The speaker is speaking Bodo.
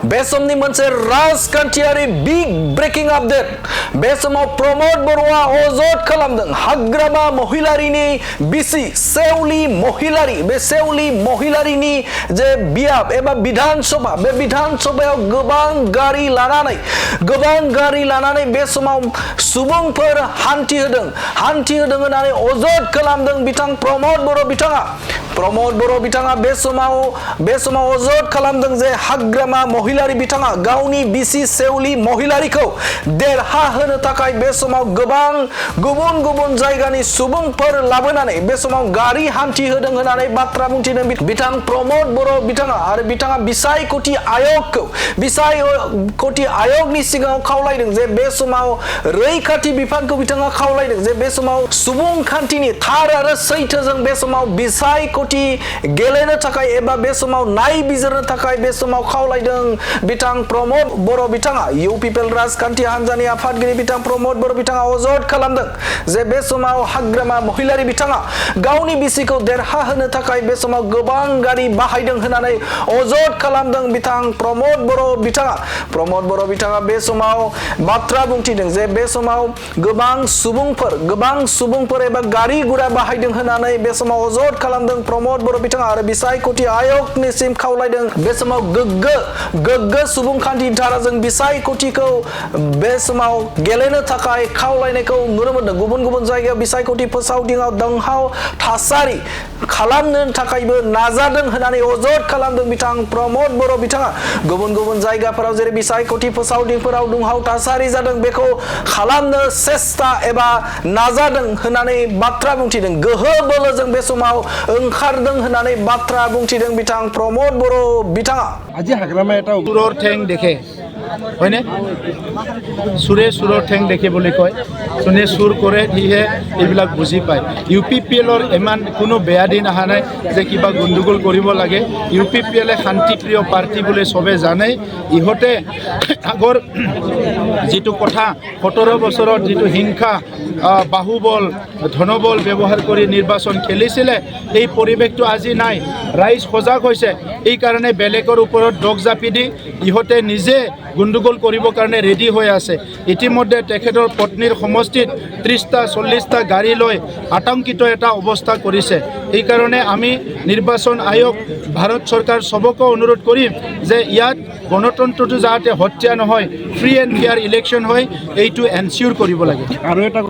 बेसमनि मोनसे राजखान्थियारि बिग ब्रेकिं आपडेट बे समाव प्रमोद बर'आ अजद खालामदों हाग्रामा महिलारिनि बिसि सेवली महिलारि बे सेवली महिलारिनि जे बियाब एबा विधान सभा बे विधान सभायाव गोबां गारि लानानै बे समाव सुबुंफोर हान्थि होदों होननानै अजद खालामदों बिथां प्रमोद बर' बिथाङा बे समाव अजद खालामदों जे हाग्रामा महिलारि बिथाङा गावनि बिसि सेवली महिलारिखौ देरहा होनो थाखाय बे समाव गोबां गुबुन जायगानि सुबुंफोर लाबोनानै बे समाव गारि हान्थि होदों होननानै बाथ्रा बुंथिदों बिथां प्रमोद बर' बिथाङा आरो बिथाङा बिसायख'थि आयगनि सिगाङाव खावलायदों जे बे समाव रैखाथि बिफानखौ बिथाङा खावलायदों जे बे समाव सुबुंखान्थिनि थार आरो सैथोजों बे समाव बिसायख'थि गेलेनो थाखाय एबा बे समाव नायबिजिरनो थाखाय बे समाव खावलायदों बिथां प्रमोद बर' बिथाङा इउ पिपल राजखान्थि हान्जानि आफादगिरि बिथां प्रमोद बर' बिथाङा अजद खालामदों जे बे समाव हाग्रामा महिलारि बिथाङा गावनि बिसिखौ देरहा होनो थाखाय बे समाव गोबां गारि बाहायदों होननानै अजद खालामदों बिथां प्रमोद बर' बिथाङा बे समाव बाथ्रा बुंथिदों जे बे समाव गोबां सुबुंफोर एबा गारि गुरा बाहायदों होननानै बे समाव अजद खालामदों प्रमोद बर' बिथाङा आरो बिसायख'थि आयगनिसिम खावलायदों बे समाव गोग्गो सुबुंखान्थि धाराजों बिसायख'थिखौ बे समाव गेलेनो थाखाय खावलायनायखौ नुनो मोनदों गुबुन जायगायाव बिसायख'थि फोसावदिङाव दावहाव थासारि खालामनो थाखायबो नाजादों होननानै अजद खालामदों बिथां प्रमोद बर' बिथाङा गुबुन जायगाफोराव जेरै बिसायख'थि फोसावदिंफोराव दुंहाव थासारि जादों बेखौ खालामनो सेस्था एबा नाजादों होननानै बाथ्रा बुंथिदों गोहो बोलोजों बे समाव ओंखारदों होननानै बाथ्रा बुंथिदों बिथां प्रमोद बर' बिथाङा আজি হাগ্ৰামা এটা সুৰৰ ঠেং দেখে হয়নে সুৰে সুৰৰ ঠেং দেখে বুলি কয় যোনে চুৰ কৰে সিহে এইবিলাক বুজি পায় ইউ পি পি এলৰ ইমান কোনো বেয়া দিন অহা নাই যে কিবা গণ্ডগোল কৰিব লাগে ইউ পি পি এলে শান্তিপ্ৰিয় পাৰ্টি বুলি চবে জানে ইহঁতে আগৰ যিটো কথা 17 বছৰত যিটো হিংসা বাহুবল ধনবল ব্যৱহাৰ কৰি নিৰ্বাচন খেলিছিলে এই পৰিৱেশটো আজি নাই ৰাইজ সজাগ হৈছে এই কাৰণে বেলেগৰ ওপৰত দগ জাপি দি ইহঁতে নিজে গণ্ডগোল কৰিবৰ কাৰণে ৰেডি হৈ আছে ইতিমধ্যে তেখেতৰ পত্নীৰ সমষ্টিত 30টা 40টা গাড়ী লৈ আতংকিত এটা অৱস্থা কৰিছে এই কাৰণে আমি নিৰ্বাচন আয়োগ ভাৰত চৰকাৰ সবকে অনুৰোধ কৰিম যে ইয়াত গণতন্ত্ৰটো যাতে হত্যা নহয় ফ্ৰী এণ্ড ফেয়াৰ ইলেকশ্যন হয় এইটো এনচিউৰ কৰিব লাগে আৰু এটা